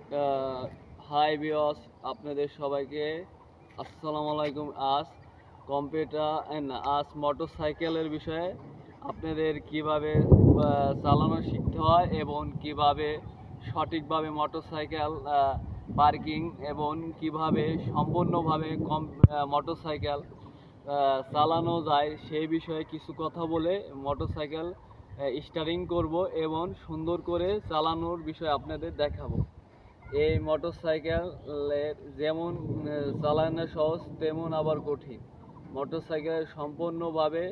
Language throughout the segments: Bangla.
হাই ভিউয়ার্স, আপনাদের সবাইকে আসসালামু আলাইকুম। আজ মোটরসাইকেলের বিষয়ে আপনাদের কিভাবে চালানো শিখতে হয় এবং কিভাবে সঠিকভাবে মোটরসাইকেল পার্কিং এবং কিভাবে সম্পূর্ণভাবে মোটরসাইকেল চালানো যায় সেই বিষয়ে কিছু কথা বলে মোটরসাইকেল স্টারিং করব এবং সুন্দর করে চালানোর বিষয়ে আপনাদের দেখাবো। এই মোটরসাইকেলের যেমন চালানো সহজ তেমন আবার কঠিন। মোটরসাইকেলের সম্পূর্ণভাবে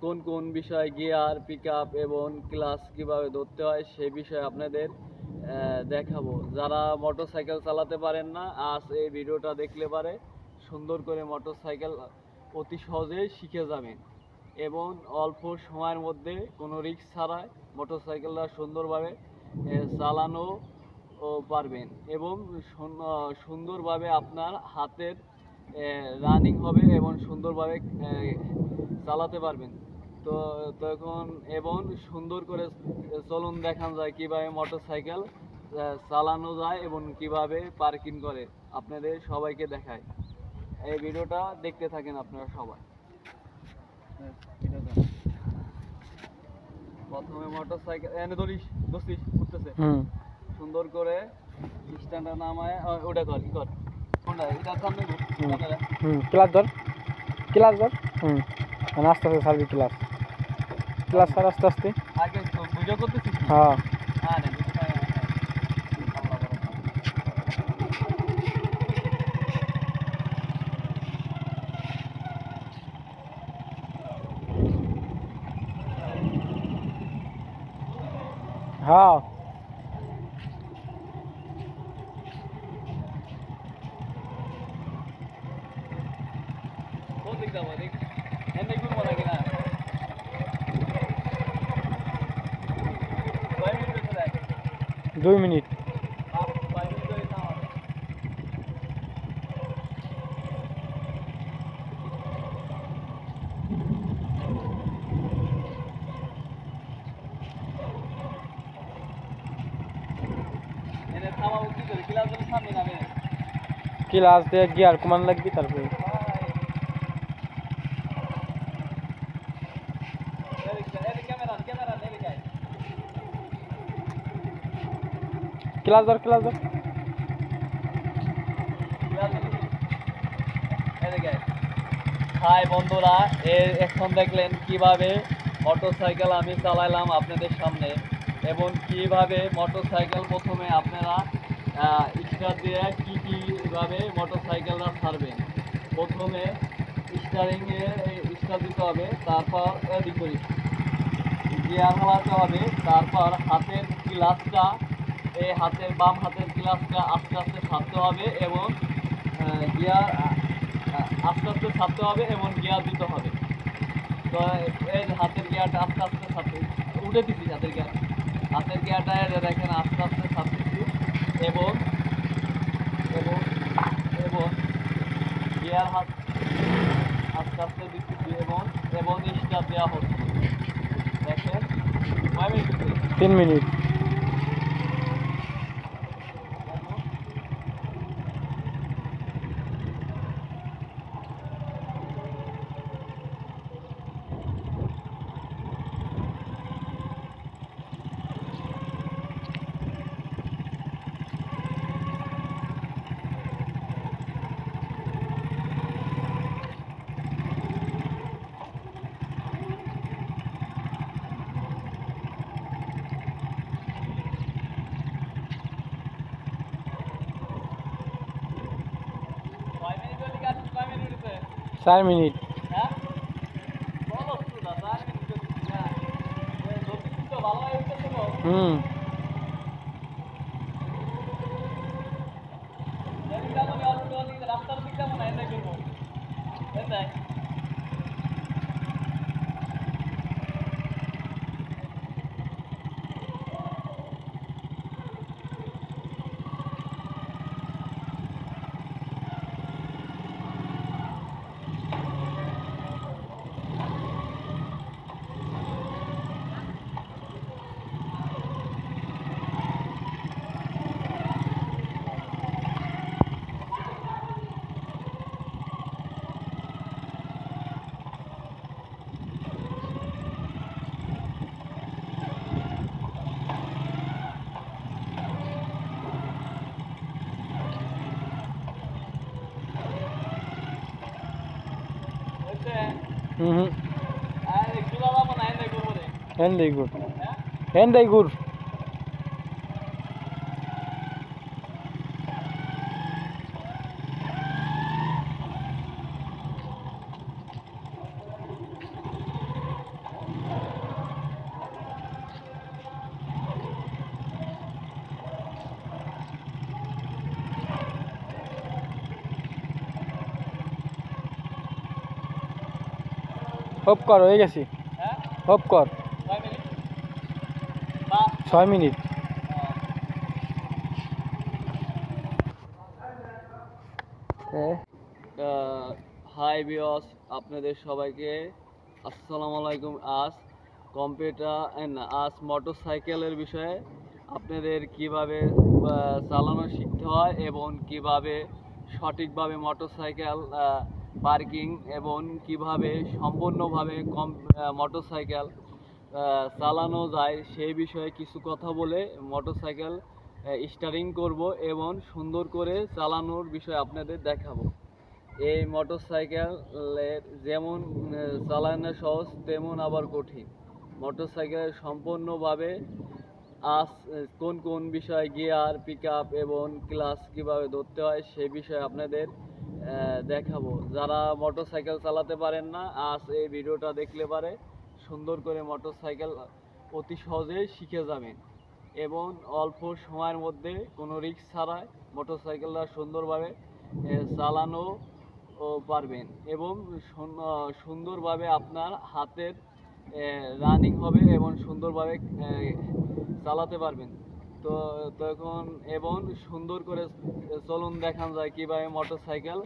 কোন কোন বিষয় গিয়ার, পিক আপ এবং ক্লাচ কীভাবে ধরতে হয় সে বিষয়ে আপনাদের দেখাবো। যারা মোটরসাইকেল চালাতে পারেন না, আজ এই ভিডিওটা দেখলে পারে সুন্দর করে মোটরসাইকেল অতি সহজেই শিখে যাবেন এবং অল্প সময়ের মধ্যে কোনো রিস্ক ছাড়াই মোটরসাইকেলটা সুন্দরভাবে চালানো পারবেন এবং সুন্দরভাবে আপনার হাতের রানিং হবে এবং সুন্দরভাবে চালাতে পারবেন। তো তখন এবং সুন্দর করে চলুন দেখান যায় কীভাবে মোটরসাইকেল চালানো যায় এবং কিভাবে পার্কিং করে আপনাদের সবাইকে দেখায়। এই ভিডিওটা দেখতে থাকেন আপনারা সবাই। প্রথমে মোটরসাইকেল এনে ধরিস দোস্তিস উঠতেছে সুন্দর করে স্ট্যান্ডে নামায় ওটা কর কি কর কোনটা এটা সামনে ক্লাস ধর আস্তে আস্তে সার্ভি ক্লাস স্যার আস্তে আস্তে আগে বুঝো করতেছিস। হ্যাঁ হ্যাঁ হ্যাঁ কোন দিক যাবো দেখ এনে ঘুরবো নাকি না 2 মিনিট ক্লাস দিয়ে গিয়ার কমান লাগবে তারপরে ক্লাস ধর হাই বন্ধুরা, এখন দেখলেন কিভাবে মোটরসাইকেল আমি চালাইলাম আপনাদের সামনে এবং কিভাবে মোটরসাইকেল প্রথমে আপনারা স্টার্ট দিয়ে কীভাবে মোটরসাইকেলটা ছাড়বেন। প্রথমে স্টারিংয়ে স্টার্ট দিতে হবে, তারপর এদিক করি গিয়ার হালাতে হবে, তারপর হাতের গ্লাসটা বাম হাতের গ্লাসটা আস্তে আস্তে ছাড়তে হবে এবং গিয়ার আস্তে আস্তে ছাড়তে হবে এবং গিয়ার দিতে হবে। তো এই হাতের গিয়ারটা আস্তে আস্তে ছাড়তে উঠে দিচ্ছি, হাতের গিয়ারটা দেখেন আস্তে আস্তে ছাড়তেছি এবং এবং এবং গিয়ার হাত আস্তে আস্তে দিচ্ছি এবং স্টার্ট দেওয়া হচ্ছে। দেখেন 3 মিনিট চার মিনিট রাস্তার দিকটা মনে হয় করবো। হুম আর একটু দাঁড়াবো না, এনে করবো রে। হেন্দাই গুড় হ্যাঁ? হেন্দাই গুড় হোপ কর হয়ে গেছি হ্যাঁ? হোপ কর 6 মিনিট? বা 6 মিনিট হাই বিয়স, আপনাদের সবাইকে আসসালামু আলাইকুম। আজ মোটরসাইকেলের বিষয়ে আপনাদের কিভাবে চালানো শিখতে হয় এবং কিভাবে সঠিকভাবে মোটরসাইকেল পার্কিং এবং কিভাবে সম্পূর্ণভাবে মোটরসাইকেল চালানো যায় সেই বিষয়ে কিছু কথা বলে মোটরসাইকেল স্টারিং করব এবং সুন্দর করে চালানোর বিষয়ে আপনাদের দেখাবো। এই মোটরসাইকেলের যেমন চালানো সহজ তেমন আবার কঠিন। মোটরসাইকেল সম্পূর্ণভাবে কোন কোন বিষয় গিয়ার, পিক আপ এবং ক্লাচ কীভাবে ধরতে হয় সে বিষয়ে আপনাদের দেখাবো। যারা মোটরসাইকেল চালাতে পারেন না, আজ এই ভিডিওটা দেখলে পারে সুন্দর করে মোটরসাইকেল অতি সহজেই শিখে যাবেন এবং অল্প সময়ের মধ্যে কোনো রিস্ক ছাড়াই মোটরসাইকেলটা সুন্দরভাবে চালানো পারবেন এবং সুন্দরভাবে আপনার হাতের রানিং হবে এবং সুন্দরভাবে চালাতে পারবেন। তো তখন এবং সুন্দর করে চলুন দেখানো যায় কীভাবে মোটরসাইকেল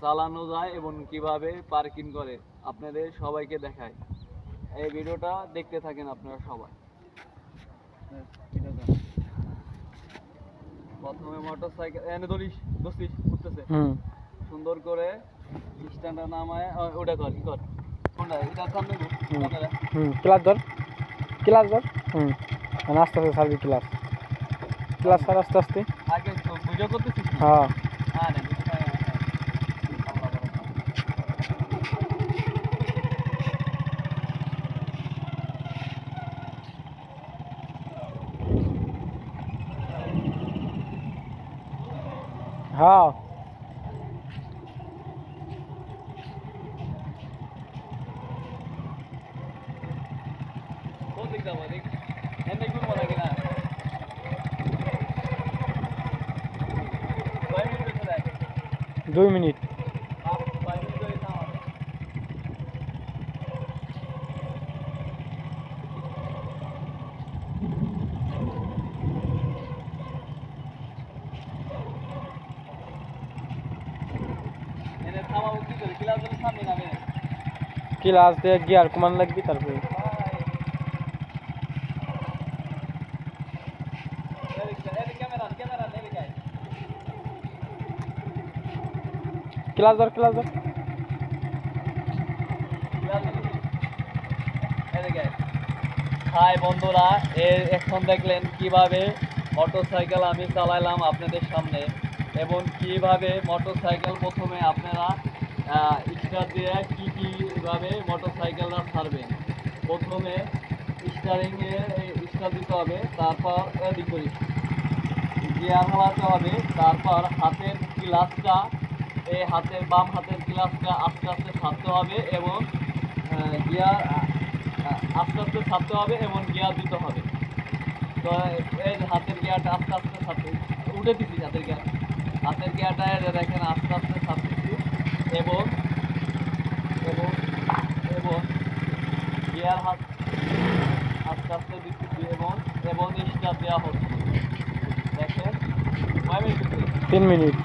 চালানো যায় এবং কিভাবে পার্কিং করে আপনাদের সবাইকে দেখায়। এই ভিডিওটা দেখতে থাকেন আপনারা সবাই। প্রথমে মোটরসাইকেল এনে ধরিস দোস্তিস উঠতেছে সুন্দর করে স্ট্যান্ডে নামায় ওটা কর কি কর কোনটা এটা সামনে ক্যামেরা ক্লাস ধর আস্তে আস্তে সার্ভি ক্লাস স্যার আস্তে আস্তে আগে তো ভিডিও করতেছিস হ্যাঁ হ্যাঁ না হ্যাঁ কোন দিক যাবো দেখ এনে ঘুরবো নাকি না 2 মিনিট ক্লাস দিয়ে গিয়ার কমান লাগবে তারপরে ক্লাস ধর হাই বন্ধুরা, এখন দেখলেন কিভাবে মোটরসাইকেল আমি চালাইলাম আপনাদের সামনে এবং কিভাবে মোটরসাইকেল প্রথমে আপনারা স্টার্ট দিয়ে কীভাবে মোটরসাইকেলটা ছাড়বেন। প্রথমে স্টারিংয়ে স্টার্ট দিতে হবে, তারপর এদিক করি গিয়ার হালাতে হবে, তারপর হাতের ক্লাচটা হাতের বাম হাতের ক্লাচটা আস্তে আস্তে ছাড়তে হবে এবং গিয়ার আস্তে আস্তে ছাড়তে হবে এবং গিয়ার দিতে হবে। তো এই হাতের গিয়ারটা আস্তে আস্তে ছাড়তে উঠে দিচ্ছি, হাতের গিয়ারটা দেখেন আস্তে আস্তে ছাড়তেছি এবং এবং এবং গিয়ার হাত আস্তে আস্তে দিচ্ছি এবং স্টার্ট দেওয়া হচ্ছে। দেখেন 3 মিনিট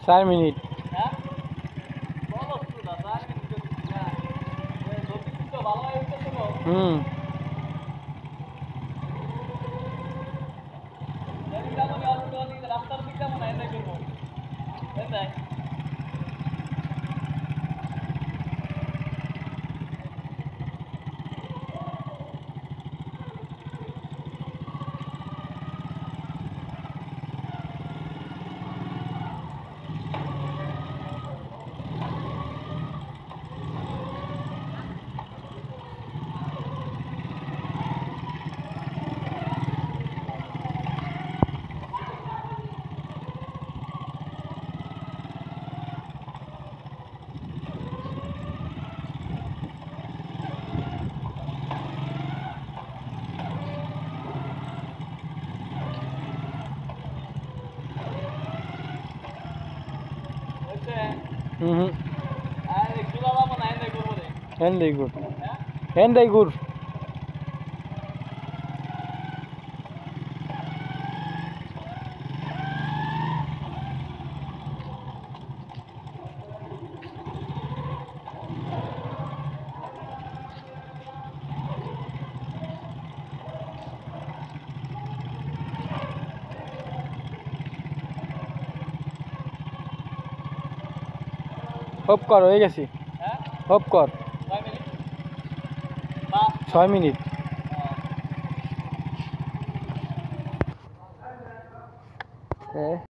4 মিনিট। হ্যাঁ বলো না 4 মিনিট না যদি তো ভালো হয় তো শোনো হুম। যদি যাবো রাস্তার দিকে যাবো না এটাই করবো এটাই হুম। আর একটু যাবো না এটাই করবো রে হেন্দাই গুড়, হ্যাঁ হেন্দাই গুড়। হপ কর, হয়ে গেছি। হ্যাঁ হপ কর। 6 মিনিট বা 6 মিনিট।